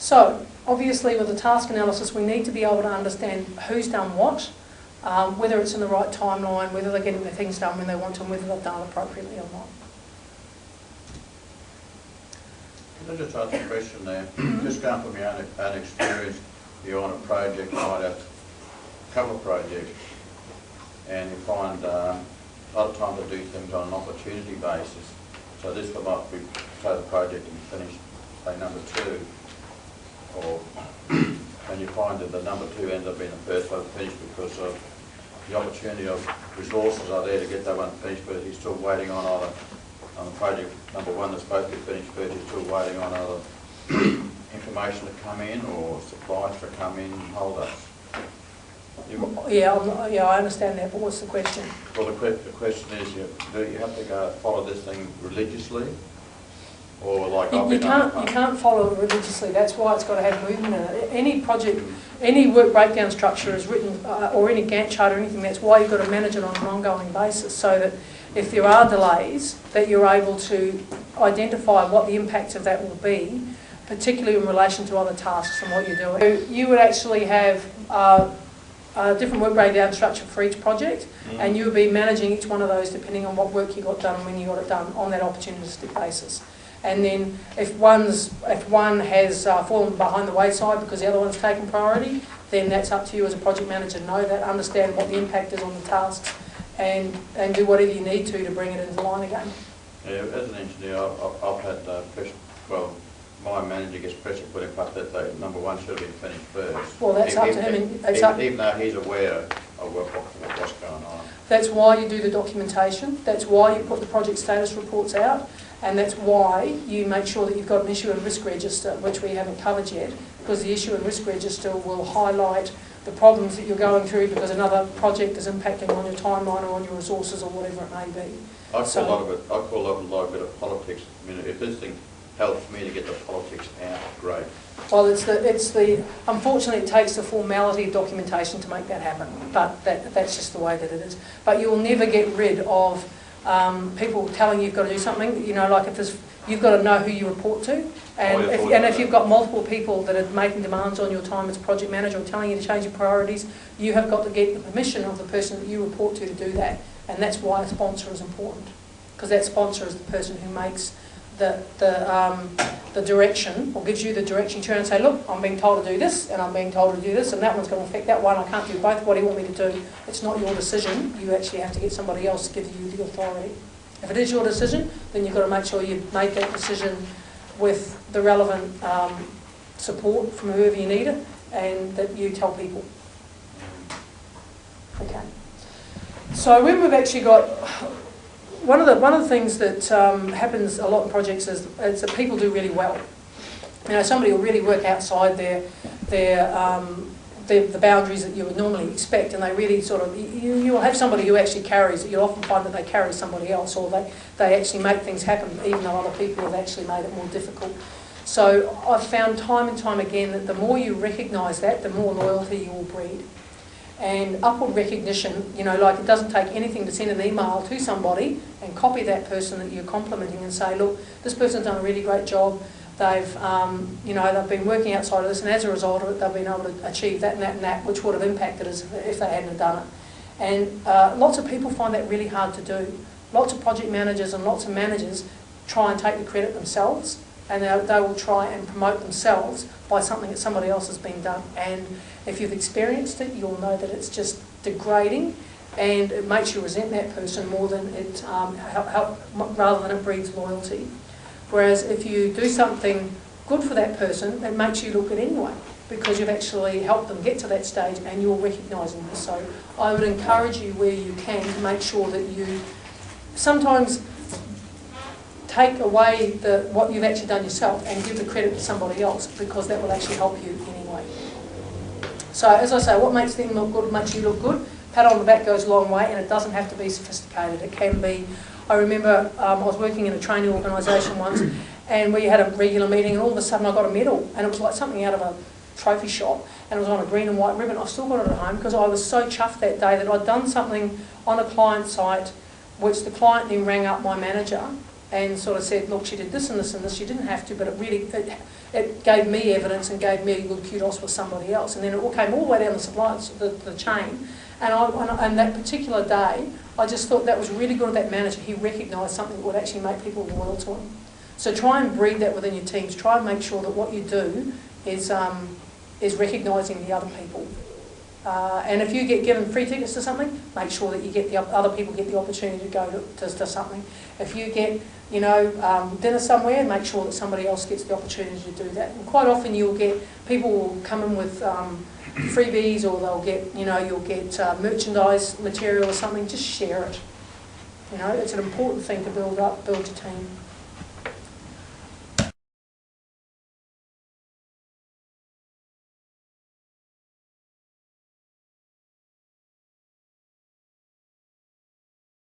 So, obviously with the task analysis, we need to be able to understand who's done what, whether it's in the right timeline, whether they're getting their things done when they want to, and whether they've done it appropriately or not. Can I just ask a question there? Just going from your own experience, you're on a project, you might have a couple of projects, and you find a lot of time to do things on an opportunity basis. So this might be, say the project is finished, say number 2, or and you find that the number 2 ends up being the first one finished because of the opportunity of resources are there to get that one finished, but he's still waiting on either on the project number 1 that's supposed to be finished first, he's still waiting on other information to come in or supplies to come in and hold us. Yeah, I understand that, but what's the question? Well, the question is, do you have to go follow this thing religiously? Or like you can't follow it religiously. That's why it's got to have movement in it. Any project, any work breakdown structure is written, or any Gantt chart or anything. That's why you've got to manage it on an ongoing basis, so that if there are delays, that you're able to identify what the impact of that will be, particularly in relation to other tasks and what you're doing. So you would actually have a different work breakdown structure for each project, and you would be managing each one of those depending on what work you got done and when you got it done on that opportunistic basis. And then if one has fallen behind the wayside because the other one's taken priority, then that's up to you as a project manager to know that, understand what the impact is on the tasks, and do whatever you need to bring it into line again. Yeah, as an engineer, I've had pressure, well, my manager gets pressure put in front that the number 1 should have been finished first. Well, that's up to him. Even though he's aware of what's going on. That's why you do the documentation, that's why you put the project status reports out, and that's why you make sure that you've got an issue and risk register, which we haven't covered yet, because the issue and risk register will highlight the problems that you're going through because another project is impacting on your timeline or on your resources or whatever it may be. I call a lot of politics. I mean, if this thing helps me to get the politics out, great. Well, unfortunately it takes the formality of documentation to make that happen, but that's just the way that it is. But you'll never get rid of people telling you you've got to do something. You know, like you've got to know who you report to, and if you've got multiple people that are making demands on your time as project manager or telling you to change your priorities, you have got to get the permission of the person that you report to do that, and that's why a sponsor is important, because that sponsor is the person who makes the direction, or gives you the direction. You turn and say, look, I'm being told to do this, and I'm being told to do this, and that one's going to affect that one. I can't do both. What do you want me to do? It's not your decision. You actually have to get somebody else to give you the authority. If it is your decision, then you've got to make sure you make that decision with the relevant support from whoever you need it, and that you tell people. Okay. So when we've actually got one of the things that happens a lot in projects is that people do really well. You know, somebody will really work outside the boundaries that you would normally expect, and they really sort of, you'll have somebody who actually carries it. You'll often find that they carry somebody else, or they actually make things happen even though other people have actually made it more difficult. So I've found time and time again that the more you recognise that, the more loyalty you will breed. And upward recognition, you know, like it doesn't take anything to send an email to somebody and copy that person that you're complimenting and say, look, this person's done a really great job. They've, they've been working outside of this, and as a result of it, they've been able to achieve that and that and that, which would have impacted us if they hadn't done it. And lots of people find that really hard to do. Lots of project managers and lots of managers try and take the credit themselves, and they will try and promote themselves by something that somebody else has been done. And if you've experienced it, you'll know that it's just degrading, and it makes you resent that person more than it rather than it breeds loyalty. Whereas if you do something good for that person, it makes you look good anyway, because you've actually helped them get to that stage and you're recognising this. So I would encourage you where you can to make sure that you sometimes take away what you've actually done yourself and give the credit to somebody else, because that will actually help you anyway. So as I say, what makes them look good makes you look good. Pat on the back goes a long way, and it doesn't have to be sophisticated. It can be. I remember I was working in a training organisation once, and we had a regular meeting, and all of a sudden I got a medal, and it was like something out of a trophy shop, and it was on a green and white ribbon. I've still got it at home because I was so chuffed that day that I'd done something on a client site, which the client then rang up my manager and sort of said, look, she did this and this and this, she didn't have to, but it gave me evidence and gave me good kudos for somebody else. And then it all came all the way down the supply, the chain. And that particular day, I just thought that was really good of that manager. He recognised something that would actually make people loyal to him. So try and breed that within your teams. Try and make sure that what you do is recognising the other people. And if you get given free tickets to something, make sure that you get the other people get the opportunity to go to something. If you get, you know, dinner somewhere, make sure that somebody else gets the opportunity to do that. And quite often you'll get, people will come in with freebies, or they'll get, you know, you'll get merchandise material or something. Just share it. You know, it's an important thing to build your team.